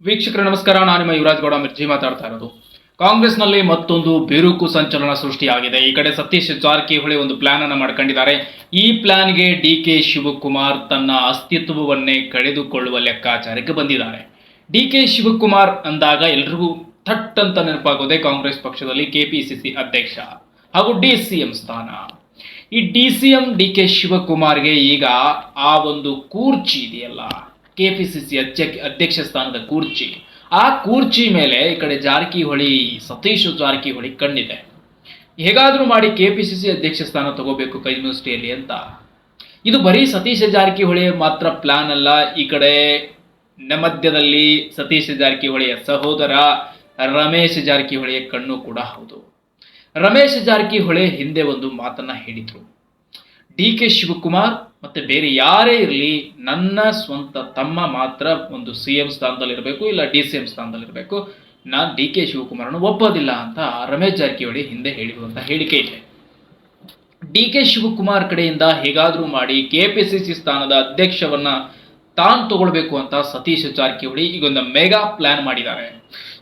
ವೀಕ್ಷಕರ ನಮಸ್ಕಾರ. ನಾನು ನಿಮ್ಮ ಯುವರಾಜ್ ಗೌಡ ಮಿರ್ಜಿ ಮಾತಾಡ್ತಾ ಇರೋದು. ಕಾಂಗ್ರೆಸ್ನಲ್ಲಿ ಮತ್ತೊಂದು ಬಿರುಕು ಸಂಚಲನ ಸೃಷ್ಟಿಯಾಗಿದೆ. ಈ ಕಡೆ ಸತೀಶ್ ಜಾರಕಿಹೊಳಿ ಒಂದು ಪ್ಲಾನ್ ಅನ್ನು ಮಾಡ್ಕೊಂಡಿದ್ದಾರೆ. ಈ ಪ್ಲಾನ್ಗೆ ಡಿಕೆ ಶಿವಕುಮಾರ್ ತನ್ನ ಅಸ್ತಿತ್ವವನ್ನೇ ಕಳೆದುಕೊಳ್ಳುವ ಲೆಕ್ಕಾಚಾರಕ್ಕೆ ಬಂದಿದ್ದಾರೆ. ಡಿಕೆ ಶಿವಕುಮಾರ್ ಅಂದಾಗ ಎಲ್ರಿಗೂ ಥಟ್ ಅಂತ ನೆನಪಾಗೋದೆ ಕಾಂಗ್ರೆಸ್ ಪಕ್ಷದಲ್ಲಿ ಕೆಪಿಸಿಸಿ ಅಧ್ಯಕ್ಷ ಹಾಗೂ ಡಿಸಿಎಂ ಸ್ಥಾನ. ಈ ಡಿಸಿಎಂ ಡಿಕೆ ಶಿವಕುಮಾರ್ಗೆ ಈಗ ಆ ಒಂದು ಕೂರ್ಚಿ ಇದೆಯಲ್ಲ, ಕೆಪಿಸಿಸಿ ಅಧ್ಯಕ್ಷ ಸ್ಥಾನದ ಕೂರ್ಚಿ, ಆ ಕೂರ್ಚಿ ಮೇಲೆ ಈ ಕಡೆ ಜಾರಕಿಹೊಳಿ, ಸತೀಶ್ ಜಾರಕಿಹೊಳಿ ಕಣ್ಣಿದೆ. ಹೇಗಾದ್ರೂ ಮಾಡಿ ಕೆಪಿಸಿಸಿ ಅಧ್ಯಕ್ಷ ಸ್ಥಾನ ತಗೋಬೇಕು ಕೈಮುಷ್ಟಿಯಲ್ಲಿ ಅಂತ. ಇದು ಬರೀ ಸತೀಶ್ ಜಾರಕಿಹೊಳಿ ಮಾತ್ರ ಪ್ಲಾನ್ ಅಲ್ಲ. ಈ ಕಡೆ ಮಧ್ಯದಲ್ಲಿ ಸತೀಶ್ ಜಾರಕಿಹೊಳಿಯ ಸಹೋದರ ರಮೇಶ್ ಜಾರಕಿಹೊಳಿಯ ಕಣ್ಣು ಕೂಡ ಹೌದು. ರಮೇಶ್ ಜಾರಕಿಹೊಳಿ ಹಿಂದೆ ಒಂದು ಮಾತನ್ನ ಹೇಳಿದ್ರು, ಡಿ ಕೆ ಶಿವಕುಮಾರ್ ಮತ್ತೆ ಬೇರೆ ಯಾರೇ ಇರಲಿ, ನನ್ನ ಸ್ವಂತ ತಮ್ಮ ಮಾತ್ರ ಒಂದು ಸಿಎಂ ಸ್ಥಾನದಲ್ಲಿರಬೇಕು, ಇಲ್ಲ ಡಿ ಸಿ ಎಂ ಸ್ಥಾನದಲ್ಲಿರಬೇಕು, ನಾನು ಡಿ ಕೆ ಶಿವಕುಮಾರನ್ನು ಒಪ್ಪೋದಿಲ್ಲ ಅಂತ ರಮೇಶ್ ಜಾರಕಿಹೊಳಿ ಹಿಂದೆ ಹೇಳಿರುವಂತ ಹೇಳಿಕೆ ಇದೆ. ಡಿ ಕೆ ಶಿವಕುಮಾರ್ ಕಡೆಯಿಂದ ಹೇಗಾದ್ರೂ ಮಾಡಿ ಕೆಪಿಸಿಸಿ ಸ್ಥಾನದ ಅಧ್ಯಕ್ಷವನ್ನ ತಾನು ತಗೊಳ್ಬೇಕು ಅಂತ ಸತೀಶ್ ಜಾರಕಿಹೊಳಿ ಈಗೊಂದು ಮೆಗಾ ಪ್ಲಾನ್ ಮಾಡಿದ್ದಾರೆ.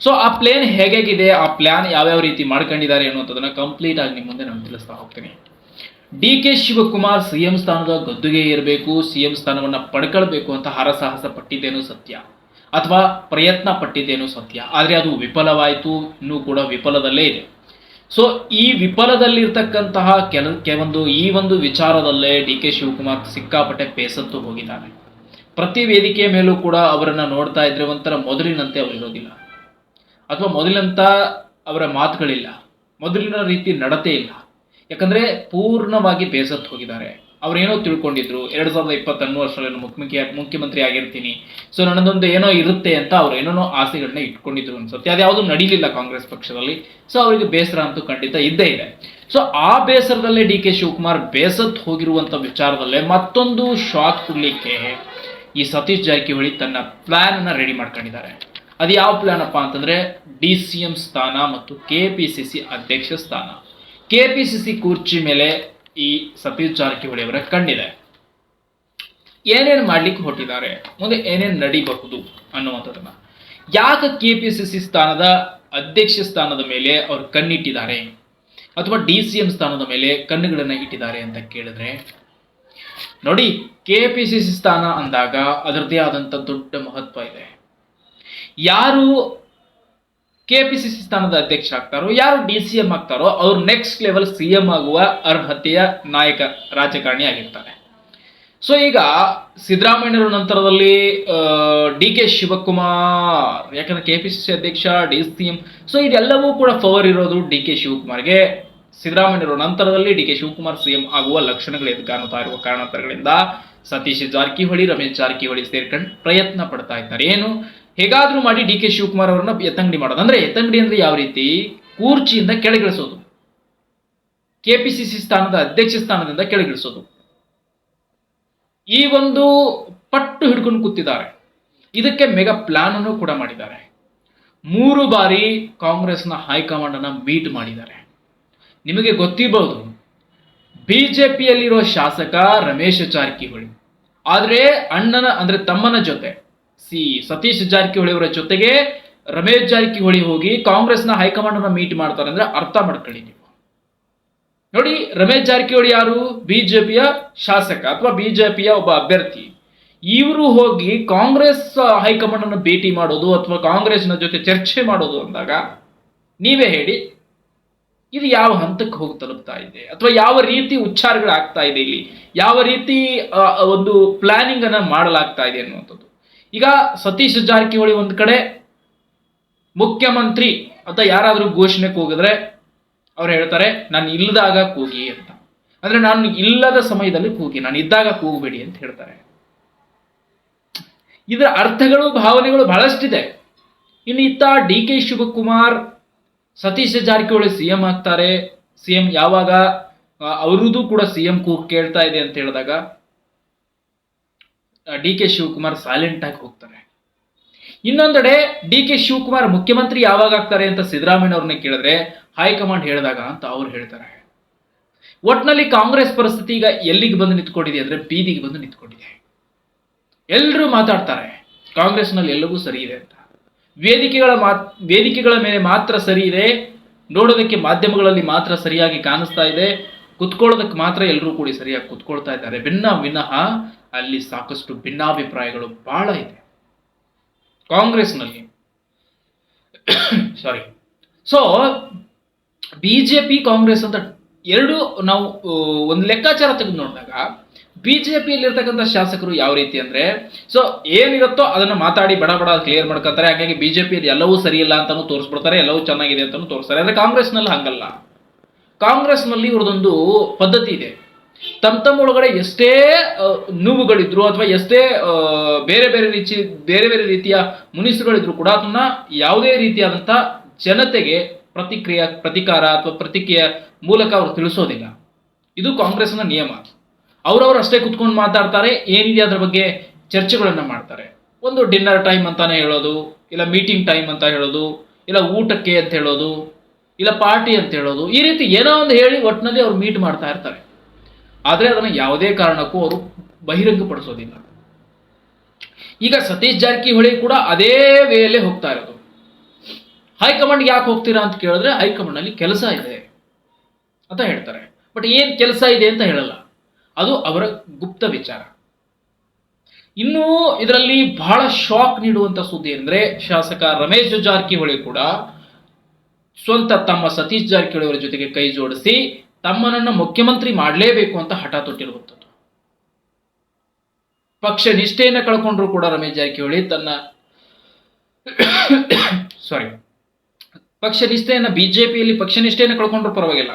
ಸೊ ಆ ಪ್ಲಾನ್ ಹೇಗಿದೆ, ಆ ಪ್ಲಾನ್ ಯಾವ್ಯಾವ ರೀತಿ ಮಾಡ್ಕೊಂಡಿದ್ದಾರೆ ಅನ್ನುವಂಥದ್ದನ್ನ ಕಂಪ್ಲೀಟ್ ಆಗಿ ನಿಮ್ಮ ಮುಂದೆ ನಾನು ತಿಳಿಸ್ತಾ ಹೋಗ್ತೀನಿ. ಡಿ ಕೆ ಶಿವಕುಮಾರ್ ಸಿಎಂ ಸ್ಥಾನದ ಗದ್ದುಗೆ ಇರಬೇಕು, ಸಿಎಂ ಸ್ಥಾನವನ್ನ ಪಡ್ಕೊಳ್ಬೇಕು ಅಂತ ಹರಸಾಹಸ ಪಟ್ಟಿದ್ದೇನು ಸತ್ಯ, ಅಥವಾ ಪ್ರಯತ್ನ ಪಟ್ಟಿದ್ದೇನು ಸತ್ಯ. ಆದ್ರೆ ಅದು ವಿಫಲವಾಯಿತು, ಇನ್ನೂ ಕೂಡ ವಿಫಲದಲ್ಲೇ ಇದೆ. ಸೊ ಈ ವಿಫಲದಲ್ಲಿರ್ತಕ್ಕಂತಹ ಈ ಒಂದು ವಿಚಾರದಲ್ಲೇ ಡಿ ಕೆ ಶಿವಕುಮಾರ್ ಸಿಕ್ಕಾಪಟ್ಟೆ ಬೇಸತ್ತು ಹೋಗಿದ್ದಾರೆ. ಪ್ರತಿ ವೇದಿಕೆಯ ಮೇಲೂ ಕೂಡ ಅವರನ್ನ ನೋಡ್ತಾ ಇದ್ರೆ ಒಂಥರ ಮೊದಲಿನಂತೆ ಅವರಿರೋದಿಲ್ಲ, ಅಥವಾ ಮೊದಲಿನಂತ ಅವರ ಮಾತುಗಳಿಲ್ಲ, ಮೊದಲಿನ ರೀತಿ ನಡತೆ ಇಲ್ಲ. ಯಾಕಂದ್ರೆ ಪೂರ್ಣವಾಗಿ ಬೇಸತ್ತು ಹೋಗಿದ್ದಾರೆ. ಅವ್ರೇನೋ ತಿಳ್ಕೊಂಡಿದ್ರು 2021 ವರ್ಷದಲ್ಲಿ ಮುಖ್ಯಮಂತ್ರಿ ಆಗಿರ್ತೀನಿ, ಸೊ ನನ್ನದೊಂದು ಏನೋ ಇರುತ್ತೆ ಅಂತ ಅವ್ರು ಏನೇನೋ ಆಸೆಗಳನ್ನ ಇಟ್ಕೊಂಡಿದ್ರು ಅನ್ಸುತ್ತೆ. ಅದ್ಯಾವುದು ನಡೀಲಿಲ್ಲ ಕಾಂಗ್ರೆಸ್ ಪಕ್ಷದಲ್ಲಿ. ಸೊ ಅವರಿಗೆ ಬೇಸರ ಅಂತೂ ಖಂಡಿತ ಇದ್ದೇ ಇದೆ. ಸೊ ಆ ಬೇಸರದಲ್ಲೇ ಡಿ ಕೆ ಶಿವಕುಮಾರ್ ಬೇಸತ್ತು ಹೋಗಿರುವಂತ ವಿಚಾರದಲ್ಲೇ ಮತ್ತೊಂದು ಶಾಕ್ ಕೊಡ್ಲಿಕ್ಕೆ ಈ ಸತೀಶ್ ಜಾರಕಿಹೊಳಿ ತನ್ನ ಪ್ಲಾನ್ ಅನ್ನ ರೆಡಿ ಮಾಡ್ಕೊಂಡಿದ್ದಾರೆ. ಅದು ಯಾವ ಪ್ಲಾನ್ ಅಪ್ಪ ಅಂತಂದ್ರೆ ಡಿ ಸಿ ಎಂ ಸ್ಥಾನ ಮತ್ತು ಕೆಪಿಸಿಸಿ ಅಧ್ಯಕ್ಷ ಸ್ಥಾನ. ಕೆಪಿಸಿಸಿ ಕುರ್ಚಿ ಮೇಲೆ ಈ ಸತೀಶ್ ಜಾರಕಿಹೊಳಿ ಅವರ ಕಣ್ಣಿದೆ. ಏನೇನು ಮಾಡ್ಲಿಕ್ಕೆ ಹೊರಟಿದ್ದಾರೆ, ಮುಂದೆ ಏನೇನು ನಡೀಬಹುದು ಅನ್ನುವಂಥದ್ದನ್ನ. ಯಾಕೆ ಕೆಪಿಸಿಸಿ ಸ್ಥಾನದ ಅಧ್ಯಕ್ಷ ಸ್ಥಾನದ ಮೇಲೆ ಅವರು ಕಣ್ಣಿಟ್ಟಿದ್ದಾರೆ, ಅಥವಾ ಡಿ ಸಿ ಎಂ ಸ್ಥಾನದ ಮೇಲೆ ಕಣ್ಣುಗಳನ್ನ ಇಟ್ಟಿದ್ದಾರೆ ಅಂತ ಕೇಳಿದ್ರೆ, ನೋಡಿ, ಕೆಪಿಸಿಸಿ ಸ್ಥಾನ ಅಂದಾಗ ಅದರದೇ ಆದಂತ ದೊಡ್ಡ ಮಹತ್ವ ಇದೆ. ಯಾರು ಕೆಪಿಸಿಸಿ ಸ್ಥಾನದ ಅಧ್ಯಕ್ಷ ಆಗ್ತಾರೋ, ಯಾರು ಡಿ ಸಿ ಎಂ ಆಗ್ತಾರೋ, ಅವ್ರು ನೆಕ್ಸ್ಟ್ ಲೆವೆಲ್ ಸಿ ಎಂ ಆಗುವ ಅರ್ಹತೆಯ ನಾಯಕ ರಾಜಕಾರಣಿ ಆಗಿರ್ತಾರೆ. ಸೊ ಈಗ ಸಿದ್ದರಾಮಯ್ಯರ ನಂತರದಲ್ಲಿ ಡಿ ಕೆ ಶಿವಕುಮಾರ್, ಯಾಕಂದ್ರೆ ಕೆಪಿಸಿಸಿ ಅಧ್ಯಕ್ಷ, ಡಿ ಸಿ ಎಂ, ಸೊ ಇದೆಲ್ಲವೂ ಕೂಡ ಪವರ್ ಇರೋದು ಡಿ ಕೆ ಶಿವಕುಮಾರ್ಗೆ. ಸಿದ್ದರಾಮಯ್ಯರ ನಂತರದಲ್ಲಿ ಡಿ ಕೆ ಶಿವಕುಮಾರ್ ಸಿಎಂ ಆಗುವ ಲಕ್ಷಣಗಳು ಕಾಣುತ್ತಾ ಇರುವ ಕಾರಣಗಳಿಂದ ಸತೀಶ್ ಜಾರಕಿಹೊಳಿ, ರಮೇಶ್ ಜಾರಕಿಹೊಳಿ ಸೇರ್ಕೊಂಡು ಪ್ರಯತ್ನ ಪಡ್ತಾ ಇದ್ದಾರೆ. ಏನು, ಹೇಗಾದ್ರೂ ಮಾಡಿ ಡಿ ಕೆ ಶಿವಕುಮಾರ್ ಅವರನ್ನ ಎತ್ತಂಗಡಿ ಮಾಡೋದು. ಎತ್ತಂಗಡಿ ಅಂದ್ರೆ ಯಾವ ರೀತಿ, ಕೂರ್ಚಿಯಿಂದ ಕೆಳಗಿಳಿಸೋದು, ಕೆಪಿಸಿಸಿ ಸ್ಥಾನದ ಅಧ್ಯಕ್ಷ ಸ್ಥಾನದಿಂದ ಕೆಳಗಿಳಿಸೋದು. ಈ ಒಂದು ಪಟ್ಟು ಹಿಡ್ಕೊಂಡು ಕೂತಿದ್ದಾರೆ. ಇದಕ್ಕೆ ಮೆಗಾ ಪ್ಲಾನ್ ಅನ್ನು ಕೂಡ ಮಾಡಿದ್ದಾರೆ. 3 ಬಾರಿ ಕಾಂಗ್ರೆಸ್ನ ಹೈಕಮಾಂಡ್ ಅನ್ನ ಮೀಟ್ ಮಾಡಿದ್ದಾರೆ. ನಿಮಗೆ ಗೊತ್ತಿರಬಹುದು, ಬಿಜೆಪಿಯಲ್ಲಿರೋ ಶಾಸಕ ರಮೇಶ್ ಜಾರಕಿಹೊಳಿ, ಆದ್ರೆ ಅಣ್ಣನ ಅಂದ್ರೆ ತಮ್ಮನ ಜೊತೆ ಸತೀಶ್ ಜಾರಕಿಹೊಳಿ ಅವರ ಜೊತೆಗೆ ರಮೇಶ್ ಜಾರಕಿಹೊಳಿ ಹೋಗಿ ಕಾಂಗ್ರೆಸ್ನ ಹೈಕಮಾಂಡ್ ಅನ್ನ ಮೀಟ್ ಮಾಡ್ತಾರೆ ಅಂದ್ರೆ ಅರ್ಥ ಮಾಡ್ಕೊಳ್ಳಿ ನೀವು. ನೋಡಿ, ರಮೇಶ್ ಜಾರಕಿಹೊಳಿ ಯಾರು, ಬಿಜೆಪಿಯ ಶಾಸಕ ಅಥವಾ ಬಿಜೆಪಿಯ ಒಬ್ಬ ಅಭ್ಯರ್ಥಿ. ಇವರು ಹೋಗಿ ಕಾಂಗ್ರೆಸ್ ಹೈಕಮಾಂಡ್ ಅನ್ನು ಭೇಟಿ ಮಾಡೋದು ಅಥವಾ ಕಾಂಗ್ರೆಸ್ನ ಜೊತೆ ಚರ್ಚೆ ಮಾಡೋದು ಅಂದಾಗ ನೀವೇ ಹೇಳಿ, ಇದು ಯಾವ ಹಂತಕ್ಕೆ ಹೋಗಿ ತಲುಪ್ತಾ ಇದೆ, ಅಥವಾ ಯಾವ ರೀತಿ ಉಚ್ಚಾರಗಳಾಗ್ತಾ ಇದೆ, ಇಲ್ಲಿ ಯಾವ ರೀತಿ ಒಂದು ಪ್ಲಾನಿಂಗ್ ಅನ್ನ ಮಾಡಲಾಗ್ತಾ ಇದೆ ಅನ್ನುವಂಥದ್ದು. ಈಗ ಸತೀಶ್ ಜಾರಕಿಹೊಳಿ ಒಂದ್ ಕಡೆ ಮುಖ್ಯಮಂತ್ರಿ ಅಥವಾ ಯಾರಾದ್ರೂ ಘೋಷಣೆ ಕೂಗಿದ್ರೆ ಅವ್ರು ಹೇಳ್ತಾರೆ, ನಾನು ಇಲ್ಲದಾಗ ಕೂಗಿ ಅಂತ. ಅಂದ್ರೆ ನಾನು ಇಲ್ಲದ ಸಮಯದಲ್ಲಿ ಕೂಗಿ, ನಾನು ಇದ್ದಾಗ ಕೂಗಬೇಡಿ ಅಂತ ಹೇಳ್ತಾರೆ. ಇದರ ಅರ್ಥಗಳು, ಭಾವನೆಗಳು ಬಹಳಷ್ಟಿದೆ. ಇನ್ನು ಇತ್ತ D K Shivakumar, Satish Jarkiholi CM ಆಗ್ತಾರೆ. ಸಿಎಂ ಯಾವಾಗ, ಅವರದ್ದು ಕೂಡ ಸಿಎಂ ಕೂಗ್ ಕೇಳ್ತಾ ಇದೆ ಅಂತ ಹೇಳಿದಾಗ ಡಿ ಕೆ ಶಿವಕುಮಾರ್ ಸೈಲೆಂಟ್ ಆಗಿ ಹೋಗ್ತಾರೆ. ಇನ್ನೊಂದೆಡೆ ಡಿ ಕೆ ಶಿವಕುಮಾರ್ ಮುಖ್ಯಮಂತ್ರಿ ಯಾವಾಗ ಆಗ್ತಾರೆ ಅಂತ ಸಿದ್ದರಾಮಯ್ಯ ಅವ್ರನ್ನ ಕೇಳಿದ್ರೆ ಹೈಕಮಾಂಡ್ ಹೇಳಿದಾಗ ಅಂತ ಅವ್ರು ಹೇಳ್ತಾರೆ. ಒಟ್ನಲ್ಲಿ ಕಾಂಗ್ರೆಸ್ ಪರಿಸ್ಥಿತಿ ಈಗ ಎಲ್ಲಿಗೆ ಬಂದು ನಿಂತ್ಕೊಂಡಿದೆ ಅಂದ್ರೆ ಬೀದಿಗೆ ಬಂದು ನಿಂತ್ಕೊಂಡಿದೆ. ಎಲ್ಲರೂ ಮಾತಾಡ್ತಾರೆ ಕಾಂಗ್ರೆಸ್ನಲ್ಲಿ ಎಲ್ಲವೂ ಸರಿ ಇದೆ ಅಂತ. ವೇದಿಕೆಗಳ ಮೇಲೆ ಮಾತ್ರ ಸರಿ ಇದೆ, ನೋಡೋದಕ್ಕೆ ಮಾಧ್ಯಮಗಳಲ್ಲಿ ಮಾತ್ರ ಸರಿಯಾಗಿ ಕಾಣಿಸ್ತಾ ಇದೆ, ಕುತ್ಕೊಳ್ಳೋದಕ್ಕೆ ಮಾತ್ರ ಎಲ್ಲರೂ ಕೂಡಿ ಸರಿಯಾಗಿ ಕುತ್ಕೊಳ್ತಾ ಇದ್ದಾರೆ. ವಿನಃ ಅಲ್ಲಿ ಸಾಕಷ್ಟು ಭಿನ್ನಾಭಿಪ್ರಾಯಗಳು ಬಹಳ ಇದೆ ಕಾಂಗ್ರೆಸ್ನಲ್ಲಿ. ಸಾರಿ. ಸೊ ಬಿಜೆಪಿ ಕಾಂಗ್ರೆಸ್ ಅಂತ ಎರಡು ನಾವು ಒಂದು ಲೆಕ್ಕಾಚಾರ ತೆಗೆದು ನೋಡಿದಾಗ ಬಿಜೆಪಿಯಲ್ಲಿರ್ತಕ್ಕಂಥ ಶಾಸಕರು ಯಾವ ರೀತಿ ಅಂದ್ರೆ, ಸೊ ಏನಿರುತ್ತೋ ಅದನ್ನ ಮಾತಾಡಿ ಬಡ ಬಡ ಕ್ಲಿಯರ್ ಮಾಡ್ಕೊತಾರೆ. ಹಾಗಾಗಿ ಬಿಜೆಪಿಯಲ್ಲಿ ಎಲ್ಲವೂ ಸರಿ ಇಲ್ಲ ಅಂತಾನು ತೋರಿಸ್ಬಿಡ್ತಾರೆ, ಎಲ್ಲವೂ ಚೆನ್ನಾಗಿದೆ ಅಂತಾನು ತೋರಿಸ್ತಾರೆ. ಆದ್ರೆ ಕಾಂಗ್ರೆಸ್ನಲ್ಲಿ ಹಂಗಲ್ಲ. ಕಾಂಗ್ರೆಸ್ನಲ್ಲಿ ಇವ್ರದೊಂದು ಪದ್ಧತಿ ಇದೆ. ತಮ್ಮ ಒಳಗಡೆ ಎಷ್ಟೇ ನೋವುಗಳಿದ್ರು ಅಥವಾ ಎಷ್ಟೇ ಬೇರೆ ಬೇರೆ ರೀತಿಯ ಮುನಿಸುಗಳಿದ್ರು ಕೂಡ ಅದನ್ನ ಯಾವುದೇ ರೀತಿಯಾದಂಥ ಜನತೆಗೆ ಪ್ರತಿಕಾರ ಅಥವಾ ಪ್ರತಿಕ್ರಿಯೆ ಮೂಲಕ ಅವರು ತಿಳಿಸೋದಿಲ್ಲ. ಇದು ಕಾಂಗ್ರೆಸ್ನ ನಿಯಮ. ಅವರವರು ಅಷ್ಟೇ ಕುತ್ಕೊಂಡು ಮಾತಾಡ್ತಾರೆ, ಏನಿದೆ ಅದರ ಬಗ್ಗೆ ಚರ್ಚೆಗಳನ್ನ ಮಾಡ್ತಾರೆ. ಒಂದು ಡಿನ್ನರ್ ಟೈಮ್ ಅಂತಾನೆ ಹೇಳೋದು, ಇಲ್ಲ ಮೀಟಿಂಗ್ ಟೈಮ್ ಅಂತ ಹೇಳೋದು, ಇಲ್ಲ ಊಟಕ್ಕೆ ಅಂತ ಹೇಳೋದು, ಇಲ್ಲ ಪಾರ್ಟಿ ಅಂತ ಹೇಳೋದು, ಈ ರೀತಿ ಏನೋ ಒಂದು ಹೇಳಿ ಒಟ್ಟಿನಲ್ಲಿ ಅವ್ರು ಮೀಟ್ ಮಾಡ್ತಾ ಇರ್ತಾರೆ. ಆದರೆ ಅದನ್ನು ಯಾವುದೇ ಕಾರಣಕ್ಕೂ ಅವರು ಬಹಿರಂಗಪಡಿಸೋದಿಲ್ಲ. ಈಗ ಸತೀಶ್ ಜಾರಕಿಹೊಳಿ ಕೂಡ ಅದೇ ವೇಯಲ್ಲೇ ಹೋಗ್ತಾ ಇರೋದು. ಹೈಕಮಾಂಡ್ಗೆ ಯಾಕೆ ಹೋಗ್ತೀರಾ ಅಂತ ಕೇಳಿದ್ರೆ ಹೈಕಮಾಂಡ್ ಅಲ್ಲಿ ಕೆಲಸ ಇದೆ ಅಂತ ಹೇಳ್ತಾರೆ. ಬಟ್ ಏನ್ ಕೆಲಸ ಇದೆ ಅಂತ ಹೇಳಲ್ಲ, ಅದು ಅವರ ಗುಪ್ತ ವಿಚಾರ. ಇನ್ನು ಇದರಲ್ಲಿ ಬಹಳ ಶಾಕ್ ನೀಡುವಂತ ಸುದ್ದಿ ಅಂದ್ರೆ, ಶಾಸಕ ರಮೇಶ್ ಜಾರಕಿಹೊಳಿ ಕೂಡ ಸ್ವಂತ ತಮ್ಮ ಸತೀಶ್ ಜಾರಕಿಹೊಳಿ ಅವರ ಜೊತೆಗೆ ಕೈ ಜೋಡಿಸಿ ತಮ್ಮನನ್ನ ಮುಖ್ಯಮಂತ್ರಿ ಮಾಡಲೇಬೇಕು ಅಂತ ಹಠ ತೊಟ್ಟಿರುವಂಥದ್ದು. ಪಕ್ಷ ನಿಷ್ಠೆಯನ್ನು ಕಳ್ಕೊಂಡ್ರು ಕೂಡ ರಮೇಶ್ ಜಾರಕಿಹೊಳಿ ಬಿಜೆಪಿಯಲ್ಲಿ ಪಕ್ಷ ನಿಷ್ಠೆಯನ್ನು ಕಳ್ಕೊಂಡ್ರು ಪರವಾಗಿಲ್ಲ,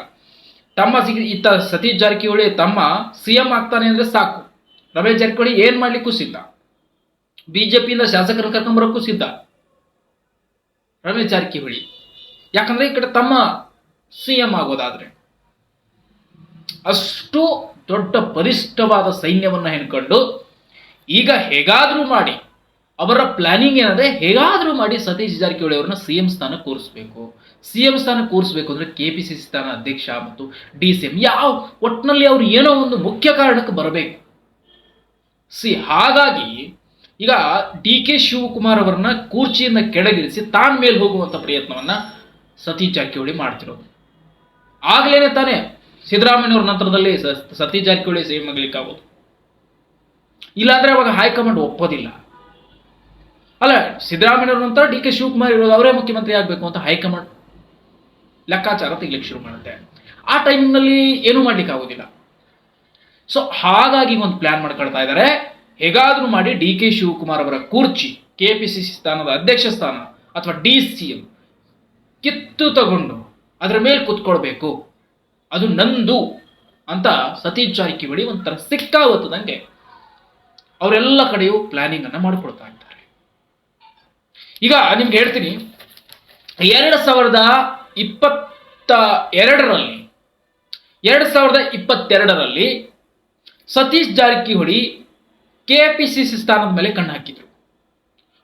ಇತ್ತ ಸತೀಶ್ ಜಾರಕಿಹೊಳಿ ತಮ್ಮ ಸಿಎಂ ಆಗ್ತಾನೆ ಅಂದ್ರೆ ಸಾಕು, ರಮೇಶ್ ಜಾರಕಿಹೊಳಿ ಏನ್ ಮಾಡ್ಲಿಕ್ಕೂ ಸಿದ್ಧ, ಬಿಜೆಪಿಯಿಂದ ಶಾಸಕರನ್ನು ಕರ್ಕೊಂಡ್ಬರಕ್ಕೂ ಸಿದ್ಧ ರಮೇಶ್ ಜಾರಕಿಹೊಳಿ. ಯಾಕಂದ್ರೆ ಈ ಕಡೆ ತಮ್ಮ ಸಿಎಂ ಆಗೋದಾದ್ರೆ ಅಷ್ಟು ದೊಡ್ಡ ಬಲಿಷ್ಠವಾದ ಸೈನ್ಯವನ್ನ ಹೆಣ್ಕೊಂಡು ಈಗ ಹೇಗಾದ್ರೂ ಮಾಡಿ ಅವರ ಪ್ಲಾನಿಂಗ್ ಏನಂದ್ರೆ, ಹೇಗಾದ್ರೂ ಮಾಡಿ ಸತೀಶ್ ಜಾರಕಿಹೊಳಿ ಅವರನ್ನ ಸಿಎಂ ಸ್ಥಾನ ಕೂರಿಸಬೇಕು. ಸಿಎಂ ಸ್ಥಾನ ಕೂರಿಸಬೇಕು ಅಂದ್ರೆ ಕೆಪಿಸಿಸಿ ಸ್ಥಾನ ಅಧ್ಯಕ್ಷ ಮತ್ತು ಡಿಸಿಎಂ ಒಟ್ಟಿನಲ್ಲಿ ಅವ್ರು ಏನೋ ಒಂದು ಮುಖ್ಯ ಕಾರಣಕ್ಕೆ ಬರಬೇಕು. ಹಾಗಾಗಿ ಈಗ ಡಿ.ಕೆ. ಶಿವಕುಮಾರ್ ಅವರನ್ನ ಕೂರ್ಚಿಯಿಂದ ಕೆಳಗಿಳಿಸಿ ತಾನ್ ಮೇಲೆ ಹೋಗುವಂತ ಪ್ರಯತ್ನವನ್ನ ಸತೀಶ್ ಜಾರಕಿಹೊಳಿ ಮಾಡ್ತಿರೋದು. ಆಗ್ಲೇನೆ ತಾನೇ ಸಿದ್ದರಾಮಯ್ಯವ್ರ ನಂತರದಲ್ಲಿ ಸತೀಶ್ ಜಾರಕಿಹೊಳಿ ಸಿಎಂ ಆಗ್ಲಿಕ್ಕಾಗೋದು. ಇಲ್ಲಾಂದ್ರೆ ಅವಾಗ ಹೈಕಮಾಂಡ್ ಒಪ್ಪೋದಿಲ್ಲ. ಅಲ್ಲ, ಸಿದ್ದರಾಮಯ್ಯವ್ರ ನಂತರ ಡಿ.ಕೆ. ಶಿವಕುಮಾರ್ ಇರೋದು, ಅವರೇ ಮುಖ್ಯಮಂತ್ರಿ ಆಗಬೇಕು ಅಂತ ಹೈಕಮಾಂಡ್ ಲೆಕ್ಕಾಚಾರ ತೆಗಿಲಿಕ್ಕೆ ಶುರು ಮಾಡುತ್ತೆ. ಆ ಟೈಮ್ನಲ್ಲಿ ಏನೂ ಮಾಡ್ಲಿಕ್ಕೆ ಆಗೋದಿಲ್ಲ. ಸೊ ಹಾಗಾಗಿ ಒಂದು ಪ್ಲಾನ್ ಮಾಡ್ಕೊಳ್ತಾ ಇದ್ದಾರೆ, ಹೇಗಾದ್ರೂ ಮಾಡಿ ಡಿ.ಕೆ. ಶಿವಕುಮಾರ್ ಅವರ ಕುರ್ಚಿ, ಕೆಪಿಸಿಸಿ ಸ್ಥಾನದ ಅಧ್ಯಕ್ಷ ಸ್ಥಾನ ಅಥವಾ ಡಿಸಿಎಂ ಕಿತ್ತು ತಗೊಂಡು ಅದರ ಮೇಲೆ ಕುತ್ಕೊಳ್ಬೇಕು, ಅದು ನಂದು ಅಂತ ಸತೀಶ್ ಜಾರಕಿಹೊಳಿ ಒಂಥರ ಸಿಕ್ಕಾವತ್ತದಂಗೆ ಅವರೆಲ್ಲ ಕಡೆಯೂ ಪ್ಲಾನಿಂಗ್ ಅನ್ನ ಮಾಡಿಕೊಳ್ತಾ ಇದ್ದಾರೆ. ಈಗ ನಿಮ್ಗೆ ಹೇಳ್ತೀನಿ, 2022ರಲ್ಲಿ ಸತೀಶ್ ಜಾರಕಿಹೊಳಿ ಕೆಪಿಸಿಸಿ ಸ್ಥಾನದ ಮೇಲೆ ಕಣ್ಣು ಹಾಕಿದ್ರು,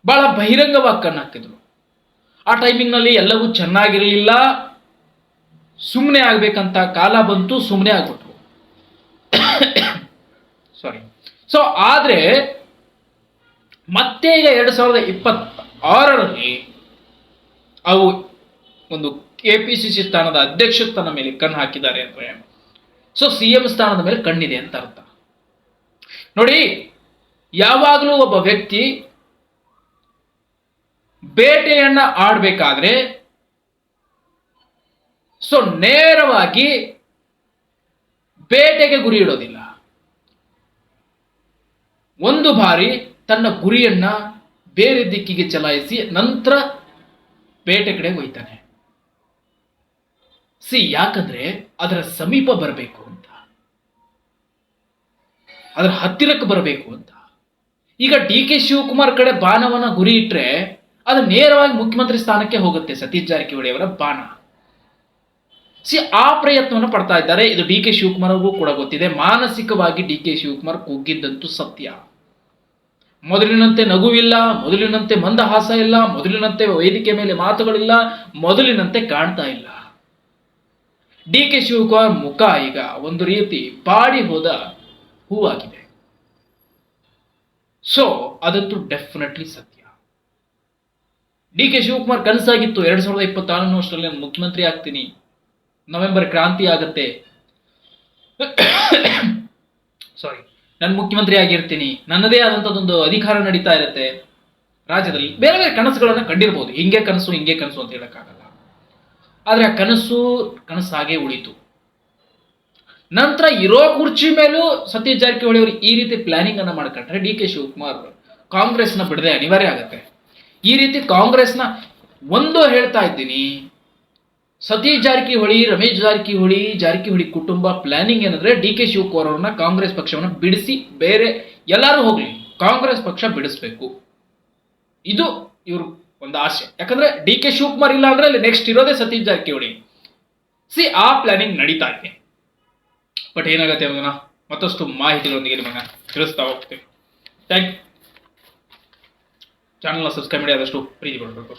ಬಹಳ ಬಹಿರಂಗವಾಗಿ ಕಣ್ಣು ಹಾಕಿದ್ರು. ಆ ಟೈಮಿಂಗ್ನಲ್ಲಿ ಎಲ್ಲವೂ ಚೆನ್ನಾಗಿರಲಿಲ್ಲ, ಸುಮ್ಮನೆ ಆಗ್ಬೇಕಂತ ಕಾಲ ಬಂತು, ಸುಮ್ಮನೆ ಆಗ್ಬಿಟ್ರು. ಸೊ ಆದ್ರೆ ಮತ್ತೆ ಈಗ 2026ರಲ್ಲಿ ಅವು ಒಂದು ಕೆಪಿಸಿಸಿ ಸ್ಥಾನದ ಅಧ್ಯಕ್ಷ ಸ್ಥಾನ ಮೇಲೆ ಕಣ್ಣು ಹಾಕಿದ್ದಾರೆ ಅಂದ್ರೆ, ಸೊ ಸಿಎಂ ಸ್ಥಾನದ ಮೇಲೆ ಕಣ್ಣಿದೆ ಅಂತ ಅರ್ಥ. ನೋಡಿ, ಯಾವಾಗಲೂ ಒಬ್ಬ ವ್ಯಕ್ತಿ ಬೇಟೆಯನ್ನ ಆಡ್ಬೇಕಾದ್ರೆ ಸೊ ನೇರವಾಗಿ ಬೇಟೆಗೆ ಗುರಿ ಇಡೋದಿಲ್ಲ. ಒಂದು ಬಾರಿ ತನ್ನ ಗುರಿಯನ್ನ ಬೇರೆ ದಿಕ್ಕಿಗೆ ಚಲಾಯಿಸಿ ನಂತರ ಬೇಟೆ ಕಡೆ ಹೋಯ್ತಾನೆ. ಯಾಕಂದ್ರೆ ಅದರ ಸಮೀಪ ಬರಬೇಕು ಅಂತ, ಅದರ ಹತ್ತಿರಕ್ಕೆ ಬರಬೇಕು ಅಂತ. ಈಗ ಡಿ.ಕೆ. ಶಿವಕುಮಾರ್ ಕಡೆ ಬಾಣವನ್ನ ಗುರಿ ಇಟ್ರೆ ಅದು ನೇರವಾಗಿ ಮುಖ್ಯಮಂತ್ರಿ ಸ್ಥಾನಕ್ಕೆ ಹೋಗುತ್ತೆ ಸತೀಶ್ ಜಾರಕಿಹೊಳಿ ಅವರ ಬಾಣ. ಆ ಪ್ರಯತ್ನವನ್ನು ಪಡ್ತಾ ಇದ್ದಾರೆ. ಇದು ಡಿ.ಕೆ. ಶಿವಕುಮಾರ್ ಅವ್ರಿಗೂ ಕೂಡ ಗೊತ್ತಿದೆ. ಮಾನಸಿಕವಾಗಿ ಡಿ.ಕೆ. ಶಿವಕುಮಾರ್ ಕುಗ್ಗಿದ್ದಂತೂ ಸತ್ಯ. ಮೊದಲಿನಂತೆ ನಗುವಿಲ್ಲ, ಮೊದಲಿನಂತೆ ಮಂದಹಾಸ ಇಲ್ಲ, ಮೊದಲಿನಂತೆ ವೇದಿಕೆ ಮೇಲೆ ಮಾತುಗಳಿಲ್ಲ, ಮೊದಲಿನಂತೆ ಕಾಣ್ತಾ ಇಲ್ಲ. ಡಿ.ಕೆ. ಶಿವಕುಮಾರ್ ಮುಖ ಈಗ ಒಂದು ರೀತಿ ಬಾಡಿ ಹೋದ ಹೂವಾಗಿದೆ. ಸೊ ಅದಂತೂ ಡೆಫಿನೆಟ್ಲಿ ಸತ್ಯ. ಡಿ ಕೆ ಶಿವಕುಮಾರ್ ಕನಸಾಗಿತ್ತು 2026 ಅಷ್ಟರಲ್ಲಿ ನಾನು ಮುಖ್ಯಮಂತ್ರಿ ಆಗ್ತೀನಿ, ನವೆಂಬರ್ ಕ್ರಾಂತಿ ಆಗತ್ತೆ, ಸಾರಿ ನಾನು ಮುಖ್ಯಮಂತ್ರಿ ಆಗಿರ್ತೀನಿ, ನನ್ನದೇ ಆದಂತದೊಂದು ಅಧಿಕಾರ ನಡೀತಾ ಇರುತ್ತೆ ರಾಜ್ಯದಲ್ಲಿ. ಬೇರೆ ಬೇರೆ ಕನಸುಗಳನ್ನ ಕಂಡಿರ್ಬೋದು, ಹಿಂಗೆ ಕನಸು ಅಂತ ಹೇಳಕ್ಕಾಗಲ್ಲ. ಆದ್ರೆ ಆ ಕನಸಾಗೆ ಉಳಿತು. ನಂತರ ಇರೋ ಕುರ್ಚಿ ಮೇಲೂ ಸತೀಶ್ ಜಾರಕಿಹೊಳಿ ಅವರು ಈ ರೀತಿ ಪ್ಲಾನಿಂಗ್ ಅನ್ನ ಮಾಡ್ಕೊಂಡ್ರೆ ಡಿ ಕೆ ಶಿವಕುಮಾರ್ ಕಾಂಗ್ರೆಸ್ನ ಬಿಡದೆ ಅನಿವಾರ್ಯ ಆಗುತ್ತೆ. ಈ ರೀತಿ ಕಾಂಗ್ರೆಸ್ನ ಒಂದು ಹೇಳ್ತಾ ಇದ್ದೀನಿ, ಸತೀಶ್ ಜಾರಕಿಹೊಳಿ, ರಮೇಶ್ ಜಾರಕಿಹೊಳಿ ಕುಟುಂಬ ಪ್ಲಾನಿಂಗ್ ಏನಂದ್ರೆ ಡಿ ಕೆ ಶಿವಕುಮಾರ್ ಅವ್ರನ್ನ ಕಾಂಗ್ರೆಸ್ ಪಕ್ಷವನ್ನು ಬಿಡಿಸಿ, ಬೇರೆ ಎಲ್ಲರೂ ಹೋಗ್ಲಿ ಕಾಂಗ್ರೆಸ್ ಪಕ್ಷ ಬಿಡಿಸ್ಬೇಕು, ಇದು ಇವ್ರ ಒಂದು ಆಸೆ. ಯಾಕಂದ್ರೆ ಡಿ ಕೆ ಶಿವಕುಮಾರ್ ಇಲ್ಲ ಅಂದ್ರೆ ಅಲ್ಲಿ ನೆಕ್ಸ್ಟ್ ಇರೋದೇ ಸತೀಶ್ ಜಾರಕಿಹೊಳಿ. ಆ ಪ್ಲಾನಿಂಗ್ ನಡೀತಾ ಇದೆ. ಬಟ್ ಏನಾಗುತ್ತೆ ಅನ್ನೋದನ್ನ ಮತ್ತಷ್ಟು ಮಾಹಿತಿಗಳೊಂದಿಗೆ ನಿಮ್ಮನ್ನ ತಿಳಿಸ್ತಾ ಹೋಗ್ತೇವೆ. Thank you. ಚಾನಲ್ನ ಸಬ್ಸ್ಕ್ರೈಬ್ ಮಾಡಿ, ಆದಷ್ಟು ಪ್ರೀತಿ ಕೊಡಬೇಕು.